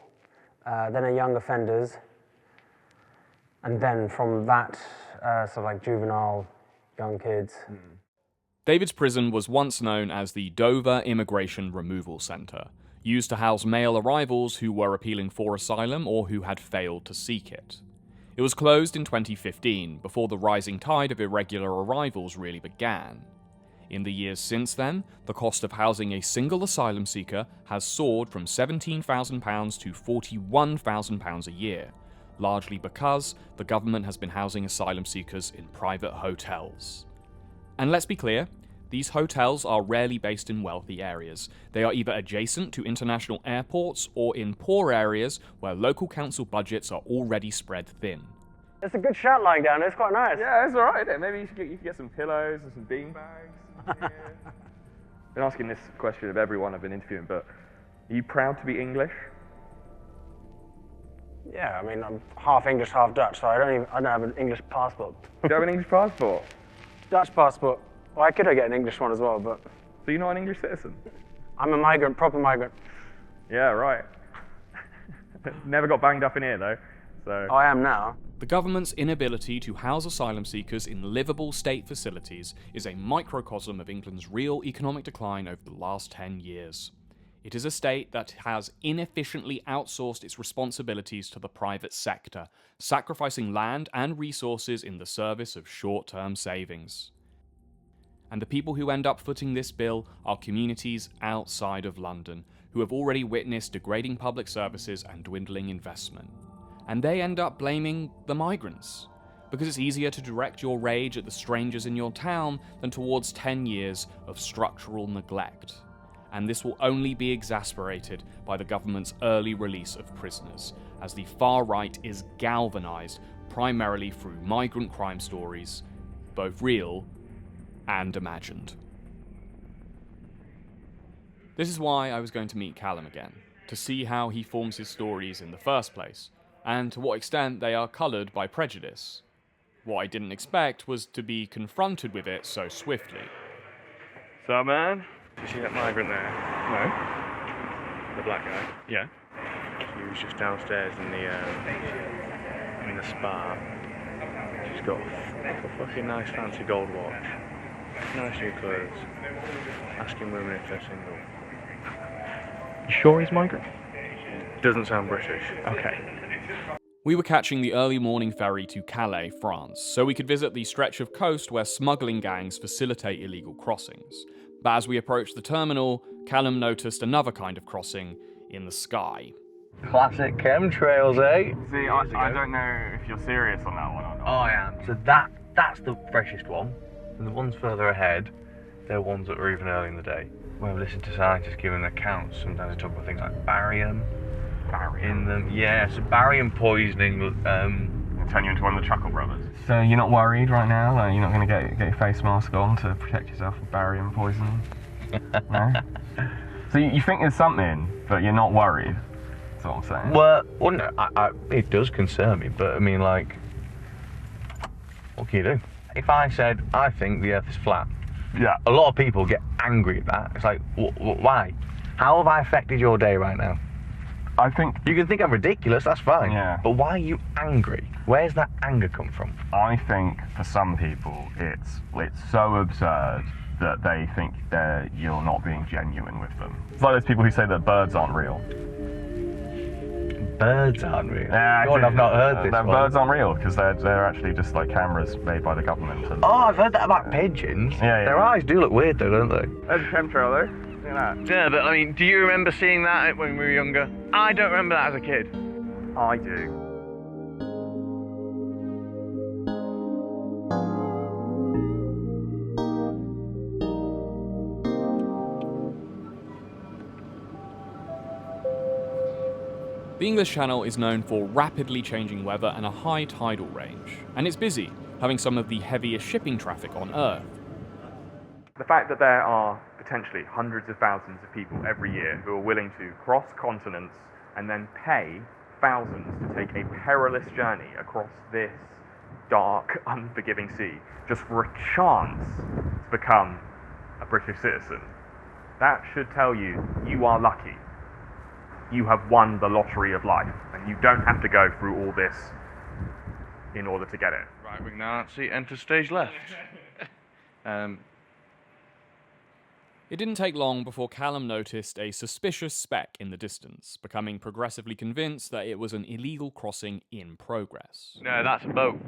Speaker 8: then a young offenders, and then from that, sort of like juvenile, young kids.
Speaker 1: David's prison was once known as the Dover Immigration Removal Centre, used to house male arrivals who were appealing for asylum or who had failed to seek it. It was closed in 2015, before the rising tide of irregular arrivals really began. In the years since then, the cost of housing a single asylum seeker has soared from £17,000 to £41,000 a year, largely because the government has been housing asylum seekers in private hotels. And let's be clear, these hotels are rarely based in wealthy areas. They are either adjacent to international airports or in poor areas where local council budgets are already spread thin.
Speaker 8: It's a good shot lying down there, it's quite nice.
Speaker 21: Yeah, it's alright, isn't it? Maybe you could get some pillows and some bean bags. Yeah.
Speaker 2: been asking this question of everyone I've been interviewing, but are you proud to be English?
Speaker 8: Yeah, I mean, I'm half English, half Dutch, so I don't have an English passport.
Speaker 2: Do you have an English passport?
Speaker 8: Dutch passport. Well, I could get an English one as well, but...
Speaker 2: So you're not an English citizen?
Speaker 8: I'm a migrant, proper migrant.
Speaker 2: Yeah, right. Never got banged up in here, though, so...
Speaker 8: I am now.
Speaker 13: The government's inability to house asylum seekers in livable state facilities is a microcosm of England's real economic decline over the last 10 years. It is a state that has inefficiently outsourced its responsibilities to the private sector, sacrificing land and resources in the service of short-term savings. And the people who end up footing this bill are communities outside of London, who have already witnessed degrading public services and dwindling investment. And they end up blaming the migrants, because it's easier to direct your rage at the strangers in your town than towards 10 years of structural neglect. And this will only be exasperated by the government's early release of prisoners, as the far right is galvanised primarily through migrant crime stories, both real and imagined. This is why I was going to meet Callum again, to see how he forms his stories in the first place, and to what extent they are coloured by prejudice. What I didn't expect was to be confronted with it so swiftly.
Speaker 2: So, man, did you see that migrant there? No. The black guy? Yeah. He was just downstairs in the spa. She's got a fucking nice fancy gold watch, nice new clothes, asking women if they're single. You sure he's migrant? Doesn't sound British. Okay.
Speaker 13: We were catching the early morning ferry to Calais, France, so we could visit the stretch of coast where smuggling gangs facilitate illegal crossings. But as we approached the terminal, Callum noticed another kind of crossing in the sky.
Speaker 2: Classic chemtrails, eh? See, I don't know if you're serious on that one or not. I am. So that's the freshest one. And the ones further ahead, they're ones that were even early in the day. When I've listened to scientists giving accounts, sometimes they talk about things like barium in them. Yeah, so barium poisoning will turn you into one of the Chuckle Brothers. So you're not worried right now? Like, you're not going to get your face mask on to protect yourself from barium poisoning? No? So you think there's something, but you're not worried? That's what I'm saying. Well no, it does concern me, but I mean, like, what can you do? If I said, I think the Earth is flat, yeah, a lot of people get angry at that. It's like, why? How have I affected your day right now? I think... You can think I'm ridiculous, that's fine. Yeah. But why are you angry? Where's that anger come from? I think for some people it's so absurd that they think that you're not being genuine with them. It's like those people who say that birds aren't real. Birds aren't real? Yeah, God, I've not heard this one. Birds aren't real because they're actually just like cameras made by the government. And... Oh, I've heard that about pigeons. Yeah. Their eyes do look weird though, don't they? There's a chemtrail though. Look at that. Yeah, but I mean, do you remember seeing that when we were younger? I don't remember that as a kid. I do.
Speaker 13: The English Channel is known for rapidly changing weather and a high tidal range, and it's busy, having some of the heaviest shipping traffic on Earth.
Speaker 2: The fact that there are potentially hundreds of thousands of people every year who are willing to cross continents and then pay thousands to take a perilous journey across this dark, unforgiving sea just for a chance to become a British citizen, that should tell you you are lucky. You have won the lottery of life, and you don't have to go through all this in order to get it. Right wing Nazi, enter stage left.
Speaker 13: It didn't take long before Callum noticed a suspicious speck in the distance, becoming progressively convinced that it was an illegal crossing in progress.
Speaker 2: No, that's a boat.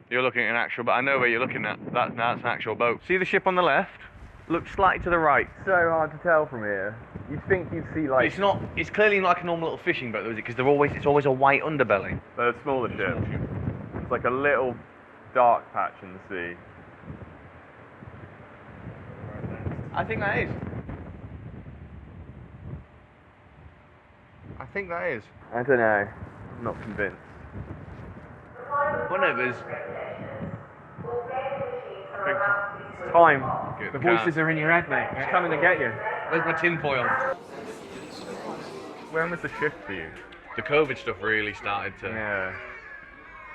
Speaker 2: You're looking at an actual boat. I know where you're looking at. That's an actual boat. See the ship on the left? Look slightly to the right. So hard to tell from here. You'd think you'd see like... But it's not. It's clearly like a normal little fishing boat, though, is it? Because it's always a white underbelly. They're a smaller ship. It's like a little dark patch in the sea. I think that is. I think that is. I don't know. I'm not convinced. Well, no, there's...
Speaker 21: It's time. The voices are in your head, mate. It's coming to get you.
Speaker 2: Where's my tinfoil?
Speaker 21: When was the shift for you?
Speaker 2: The COVID stuff really started to...
Speaker 21: Yeah.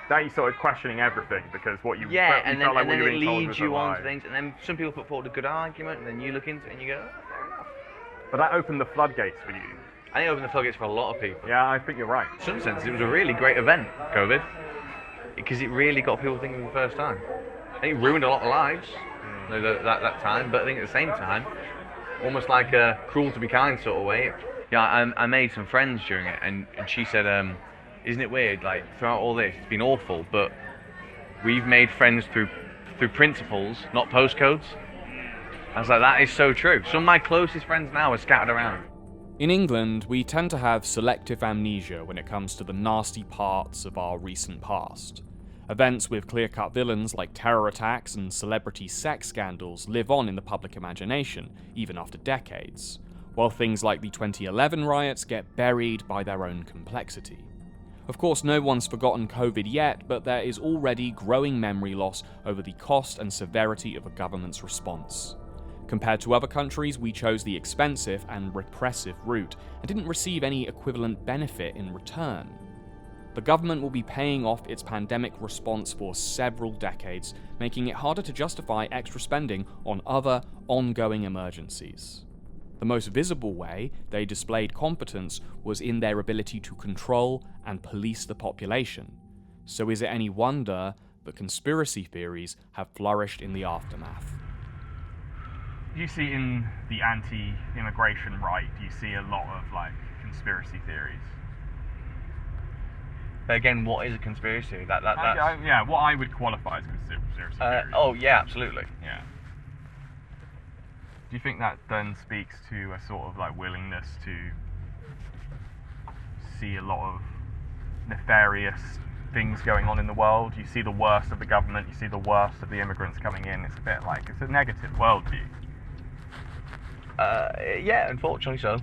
Speaker 21: That you started questioning everything because what you
Speaker 2: Yeah,
Speaker 21: felt,
Speaker 2: and
Speaker 21: you felt like
Speaker 2: then
Speaker 21: what you
Speaker 2: it
Speaker 21: were being told
Speaker 2: leads
Speaker 21: was
Speaker 2: you
Speaker 21: a
Speaker 2: on
Speaker 21: lie.
Speaker 2: to things, and then some people put forward a good argument, and then you look into it and you go, oh, fair enough.
Speaker 21: But that opened the floodgates for you.
Speaker 2: I think it opened the floodgates for a lot of people.
Speaker 21: Yeah, I think you're right.
Speaker 2: In some sense, it was a really great event, COVID, because it really got people thinking for the first time. I think it ruined a lot of lives that time, but I think at the same time, almost like a cruel to be kind sort of way. Yeah, I made some friends during it, and she said, isn't it weird, like, throughout all this, it's been awful, but we've made friends through principles, not postcodes. I was like, that is so true. Some of my closest friends now are scattered around.
Speaker 1: In England, we tend to have selective amnesia when it comes to the nasty parts of our recent past. Events with clear-cut villains like terror attacks and celebrity sex scandals live on in the public imagination, even after decades, while things like the 2011 riots get buried by their own complexity. Of course, no one's forgotten COVID yet, but there is already growing memory loss over the cost and severity of a government's response. Compared to other countries, we chose the expensive and repressive route and didn't receive any equivalent benefit in return. The government will be paying off its pandemic response for several decades, making it harder to justify extra spending on other ongoing emergencies. The most visible way they displayed competence was in their ability to control and police the population. So is it any wonder that conspiracy theories have flourished in the aftermath?
Speaker 21: Do you see in the anti-immigration right, do you see a lot of conspiracy theories?
Speaker 2: But again, what is a conspiracy theory? That's...
Speaker 21: Yeah, what I would qualify as conspiracy theories.
Speaker 2: Oh, yeah, absolutely.
Speaker 21: Yeah. Do you think that then speaks to a sort of willingness to see a lot of nefarious things going on in the world? You see the worst of the government, you see the worst of the immigrants coming in. It's a bit it's a negative worldview.
Speaker 2: Yeah, unfortunately so.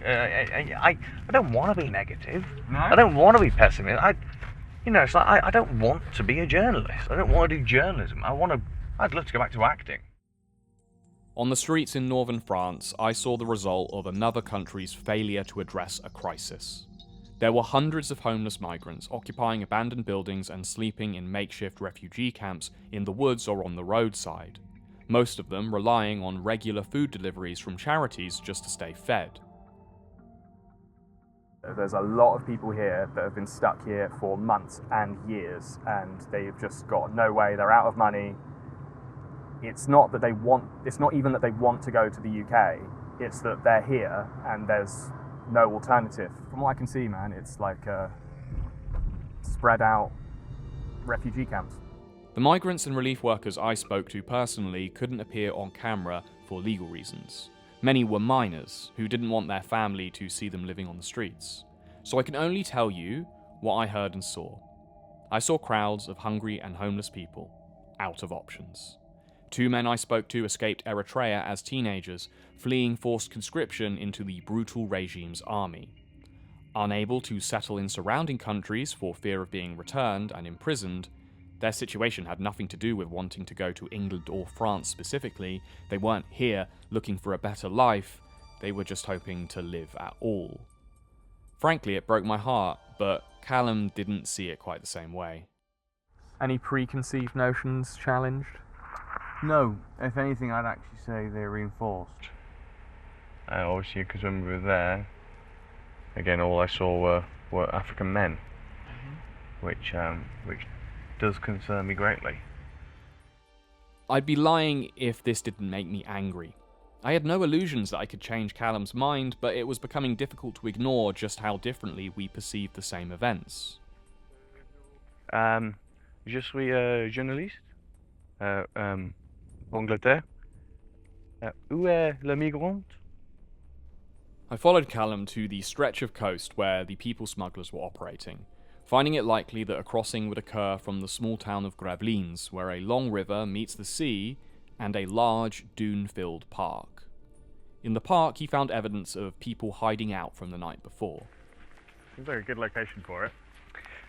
Speaker 2: I don't want to be negative.
Speaker 21: No?
Speaker 2: I don't want to be pessimistic. It's like I don't want to be a journalist. I don't want to do journalism. I'd love to go back to acting.
Speaker 1: On the streets in northern France, I saw the result of another country's failure to address a crisis. There were hundreds of homeless migrants occupying abandoned buildings and sleeping in makeshift refugee camps in the woods or on the roadside, most of them relying on regular food deliveries from charities just to stay fed.
Speaker 21: There's a lot of people here that have been stuck here for months and years, and they've just got no way, they're out of money. It's not even that they want to go to the UK, it's that they're here and there's no alternative. From what I can see, man, it's like spread out refugee camps.
Speaker 1: The migrants and relief workers I spoke to personally couldn't appear on camera for legal reasons. Many were minors who didn't want their family to see them living on the streets. So I can only tell you what I heard and saw. I saw crowds of hungry and homeless people, out of options. 2 men I spoke to escaped Eritrea as teenagers, fleeing forced conscription into the brutal regime's army. Unable to settle in surrounding countries for fear of being returned and imprisoned, their situation had nothing to do with wanting to go to England or France specifically. They weren't here looking for a better life, they were just hoping to live at all. Frankly, it broke my heart, but Callum didn't see it quite the same way.
Speaker 21: Any preconceived notions challenged?
Speaker 2: No, if anything, I'd actually say they're reinforced. Obviously, because when we were there, again, all I saw were African men, which does concern me greatly.
Speaker 1: I'd be lying if this didn't make me angry. I had no illusions that I could change Callum's mind, but it was becoming difficult to ignore just how differently we perceived the same events.
Speaker 2: Je suis journaliste. Angleterre. Où est le migrant?
Speaker 1: I followed Callum to the stretch of coast where the people smugglers were operating, finding it likely that a crossing would occur from the small town of Gravelines, where a long river meets the sea and a large dune-filled park. In the park, he found evidence of people hiding out from the night before.
Speaker 21: Seems like a good location for it.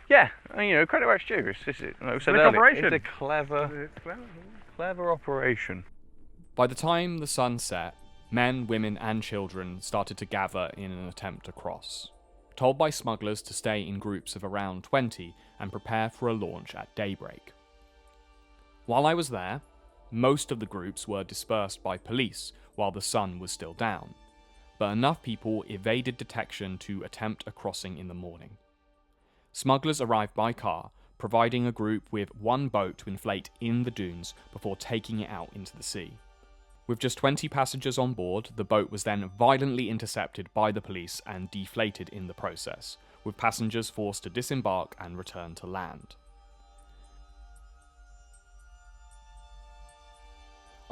Speaker 2: Yeah, credit where it's due. It's a clever... Clever operation.
Speaker 1: By the time the sun set, men, women, and children started to gather in an attempt to cross, told by smugglers to stay in groups of around 20 and prepare for a launch at daybreak. While I was there, most of the groups were dispersed by police while the sun was still down, but enough people evaded detection to attempt a crossing in the morning. Smugglers arrived by car, providing a group with one boat to inflate in the dunes before taking it out into the sea. With just 20 passengers on board, the boat was then violently intercepted by the police and deflated in the process, with passengers forced to disembark and return to land.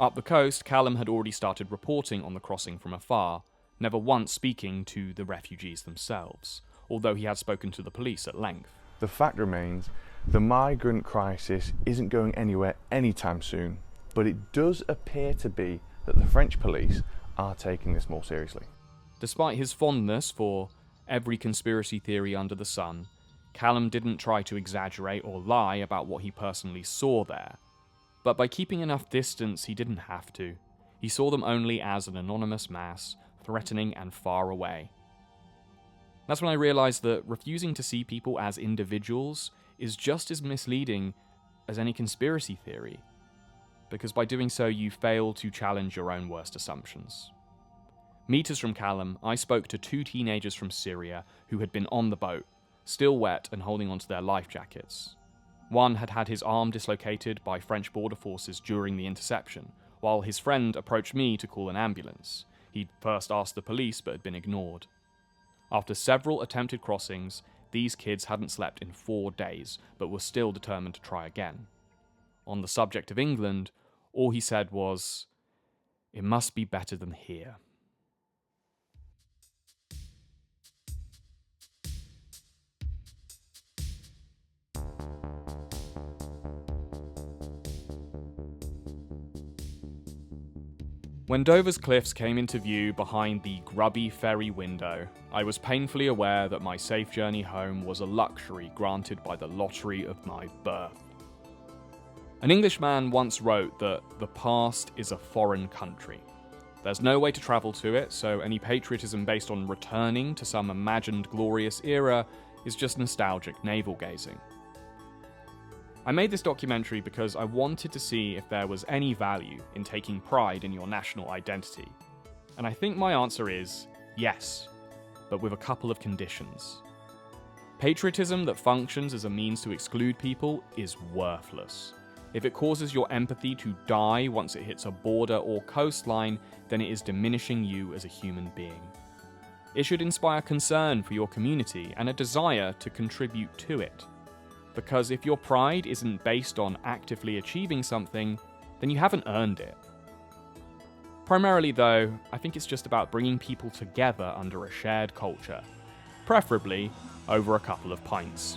Speaker 1: Up the coast, Callum had already started reporting on the crossing from afar, never once speaking to the refugees themselves, although he had spoken to the police at length.
Speaker 16: The fact remains, the migrant crisis isn't going anywhere anytime soon, but it does appear to be that the French police are taking this more seriously.
Speaker 1: Despite his fondness for every conspiracy theory under the sun, Callum didn't try to exaggerate or lie about what he personally saw there. But by keeping enough distance, he didn't have to. He saw them only as an anonymous mass, threatening and far away. That's when I realised that refusing to see people as individuals is just as misleading as any conspiracy theory, because by doing so you fail to challenge your own worst assumptions. Meters from Callum, I spoke to 2 teenagers from Syria who had been on the boat, still wet and holding onto their life jackets. One had had his arm dislocated by French border forces during the interception, while his friend approached me to call an ambulance. He'd first asked the police but had been ignored. After several attempted crossings, these kids hadn't slept in 4 days, but were still determined to try again. On the subject of England, all he said was, "It must be better than here." When Dover's cliffs came into view behind the grubby ferry window, I was painfully aware that my safe journey home was a luxury granted by the lottery of my birth. An Englishman once wrote that the past is a foreign country. There's no way to travel to it, so any patriotism based on returning to some imagined glorious era is just nostalgic navel-gazing. I made this documentary because I wanted to see if there was any value in taking pride in your national identity. And I think my answer is yes, but with a couple of conditions. Patriotism that functions as a means to exclude people is worthless. If it causes your empathy to die once it hits a border or coastline, then it is diminishing you as a human being. It should inspire concern for your community and a desire to contribute to it. Because if your pride isn't based on actively achieving something, then you haven't earned it. Primarily though, I think it's just about bringing people together under a shared culture, preferably over a couple of pints.